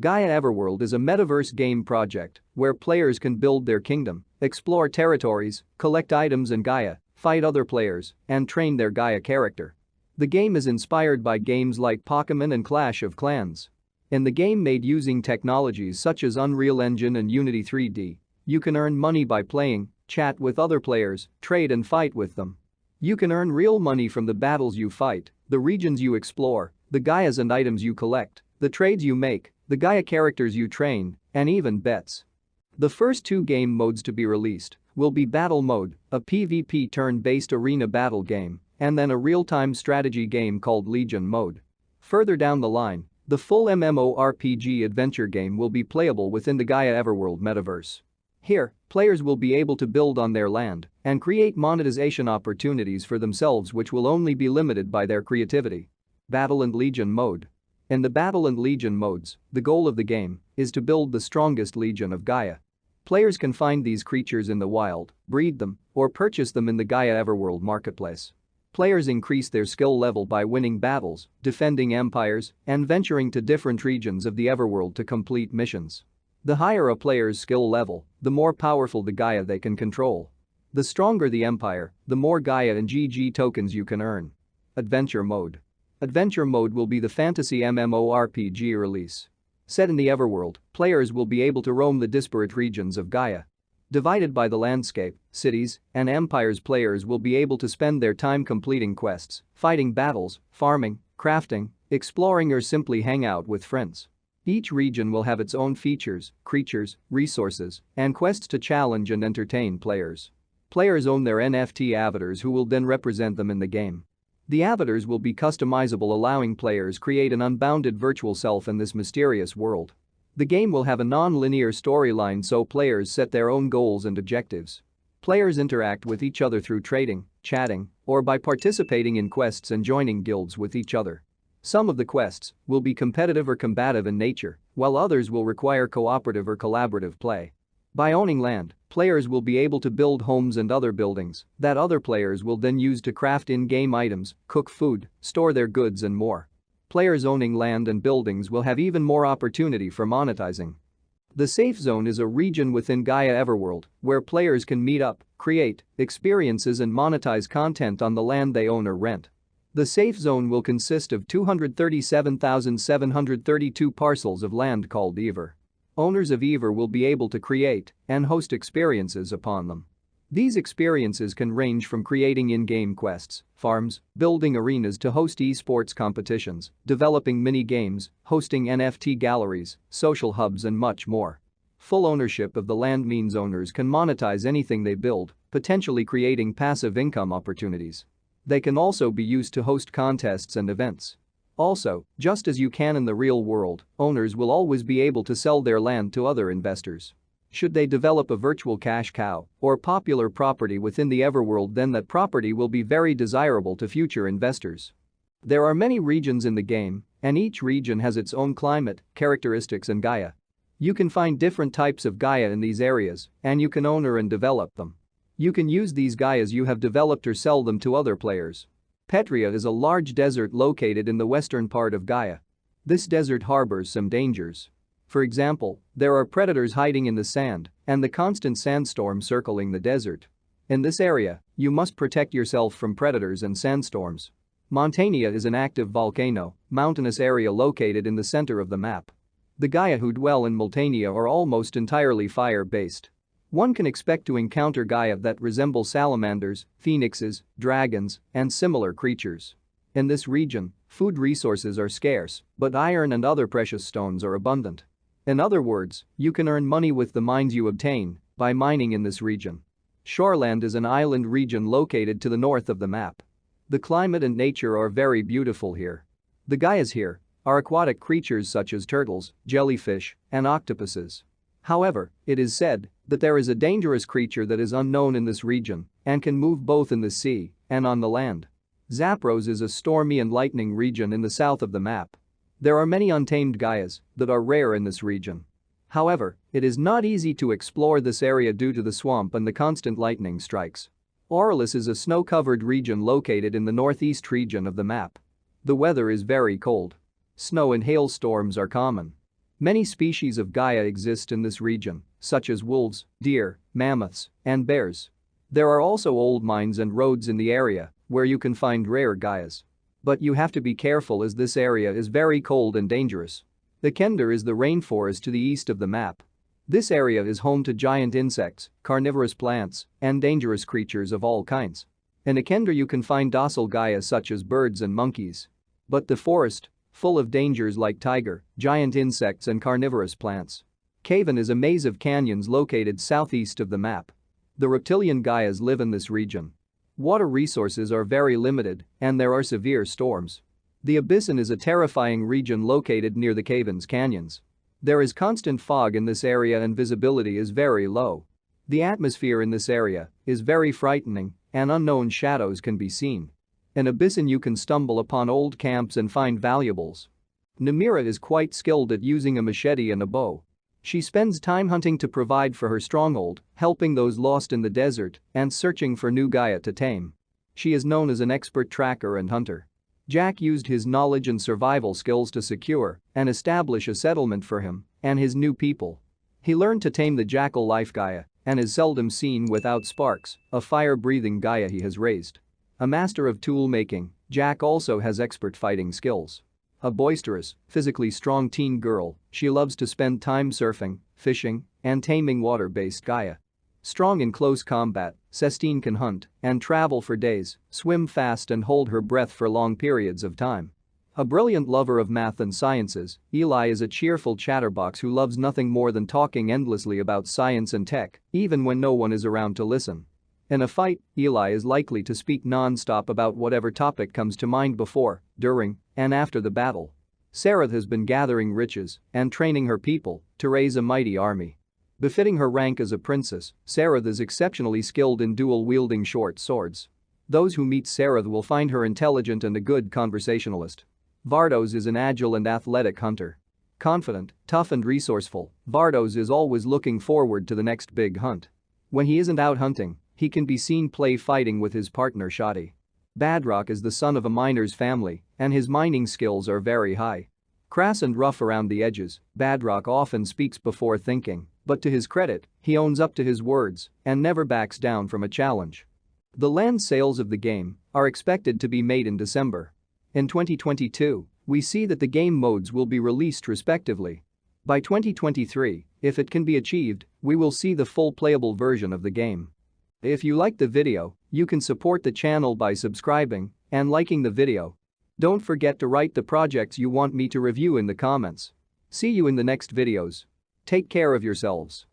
Gaia Everworld is a metaverse game project where players can build their kingdom, explore territories, collect items in Gaia, fight other players, and train their Gaia character. The game is inspired by games like Pokémon and Clash of Clans. In the game made using technologies such as Unreal Engine and Unity 3D, you can earn money by playing, chat with other players, trade and fight with them. You can earn real money from the battles you fight, the regions you explore, the Gaias and items you collect, the trades you make, the Gaia characters you train, and even bets. The first two game modes to be released will be Battle Mode, a PvP turn-based arena battle game, and then a real-time strategy game called Legion Mode. Further down the line, the full MMORPG adventure game will be playable within the Gaia Everworld Metaverse. Here, players will be able to build on their land and create monetization opportunities for themselves which will only be limited by their creativity. Battle and Legion Mode. In the Battle and Legion modes, the goal of the game is to build the strongest legion of Gaia. Players can find these creatures in the wild, breed them, or purchase them in the Gaia Everworld marketplace. Players increase their skill level by winning battles, defending empires, and venturing to different regions of the Everworld to complete missions. The higher a player's skill level, the more powerful the Gaia they can control. The stronger the empire, the more Gaia and GG tokens you can earn. Adventure Mode. Adventure Mode will be the fantasy MMORPG release. Set in the Everworld, players will be able to roam the disparate regions of Gaia. Divided by the landscape, cities, and empires, players will be able to spend their time completing quests, fighting battles, farming, crafting, exploring, or simply hang out with friends. Each region will have its own features, creatures, resources, and quests to challenge and entertain players. Players own their NFT avatars who will then represent them in the game. The avatars will be customizable, allowing players create an unbounded virtual self in this mysterious world. The game will have a non-linear storyline, so players set their own goals and objectives. Players interact with each other through trading, chatting, or by participating in quests and joining guilds with each other. Some of the quests will be competitive or combative in nature, while others will require cooperative or collaborative play. By owning land, players will be able to build homes and other buildings that other players will then use to craft in-game items, cook food, store their goods, and more. Players owning land and buildings will have even more opportunity for monetizing. The Safe Zone is a region within Gaia Everworld where players can meet up, create experiences, and monetize content on the land they own or rent. The Safe Zone will consist of 237,732 parcels of land called Ever. Owners of Ever will be able to create and host experiences upon them. These experiences can range from creating in-game quests, farms, building arenas to host esports competitions, developing mini-games, hosting NFT galleries, social hubs, and much more. Full ownership of the land means owners can monetize anything they build, potentially creating passive income opportunities. They can also be used to host contests and events. Also, just as you can in the real world, owners will always be able to sell their land to other investors. Should they develop a virtual cash cow or popular property within the Everworld, then that property will be very desirable to future investors. There are many regions in the game, and each region has its own climate, characteristics, and Gaia. You can find different types of Gaia in these areas, and you can own and develop them. You can use these Gaias you have developed or sell them to other players. Petria is a large desert located in the western part of Gaia. This desert harbors some dangers. For example, there are predators hiding in the sand and the constant sandstorm circling the desert. In this area, you must protect yourself from predators and sandstorms. Montania is an active volcano, mountainous area located in the center of the map. The Gaia who dwell in Montania are almost entirely fire-based. One can expect to encounter Gaia that resemble salamanders, phoenixes, dragons, and similar creatures. In this region, food resources are scarce, but iron and other precious stones are abundant. In other words, you can earn money with the mines you obtain by mining in this region. Shoreland is an island region located to the north of the map. The climate and nature are very beautiful here. The Gaias here are aquatic creatures such as turtles, jellyfish, and octopuses. However, it is said that there is a dangerous creature that is unknown in this region and can move both in the sea and on the land. Zapros is a stormy and lightning region in the south of the map. There are many untamed Gaias that are rare in this region. However, it is not easy to explore this area due to the swamp and the constant lightning strikes. Aurelus is a snow-covered region located in the northeast region of the map. The weather is very cold. Snow and hailstorms are common. Many species of Gaia exist in this region, such as wolves, deer, mammoths, and bears. There are also old mines and roads in the area where you can find rare Gaias. But you have to be careful as this area is very cold and dangerous. The Kender is the rainforest to the east of the map. This area is home to giant insects, carnivorous plants, and dangerous creatures of all kinds. In Kender you can find docile Gaia such as birds and monkeys. But the forest, full of dangers like tiger, giant insects and carnivorous plants. Caven is a maze of canyons located southeast of the map. The reptilian Gaias live in this region. Water resources are very limited, and there are severe storms. The Abyssin is a terrifying region located near the Caven's canyons. There is constant fog in this area and visibility is very low. The atmosphere in this area is very frightening, and unknown shadows can be seen. In Abyssin you can stumble upon old camps and find valuables. Namira is quite skilled at using a machete and a bow. She spends time hunting to provide for her stronghold, helping those lost in the desert, and searching for new Gaia to tame. She is known as an expert tracker and hunter. Jack used his knowledge and survival skills to secure and establish a settlement for him and his new people. He learned to tame the jackal life Gaia and is seldom seen without Sparks, a fire-breathing Gaia he has raised. A master of tool making, Jack also has expert fighting skills. A boisterous, physically strong teen girl, she loves to spend time surfing, fishing, and taming water-based Gaia. Strong in close combat, Cestine can hunt and travel for days, swim fast and hold her breath for long periods of time. A brilliant lover of math and sciences, Eli is a cheerful chatterbox who loves nothing more than talking endlessly about science and tech, even when no one is around to listen. In a fight, Eli is likely to speak non-stop about whatever topic comes to mind before, during, and after the battle. Sarath has been gathering riches and training her people to raise a mighty army. Befitting her rank as a princess, Sarath is exceptionally skilled in dual-wielding short swords. Those who meet Sarath will find her intelligent and a good conversationalist. Vardos is an agile and athletic hunter. Confident, tough and resourceful, Vardos is always looking forward to the next big hunt. When he isn't out hunting, he can be seen fighting with his partner Shadi. Badrock is the son of a miner's family, and his mining skills are very high. Crass and rough around the edges, Badrock often speaks before thinking, but to his credit, he owns up to his words and never backs down from a challenge. The land sales of the game are expected to be made in December. In 2022, we see that the game modes will be released respectively. By 2023, if it can be achieved, we will see the full playable version of the game. If you liked the video, you can support the channel by subscribing and liking the video. Don't forget to write the projects you want me to review in the comments. See you in the next videos. Take care of yourselves.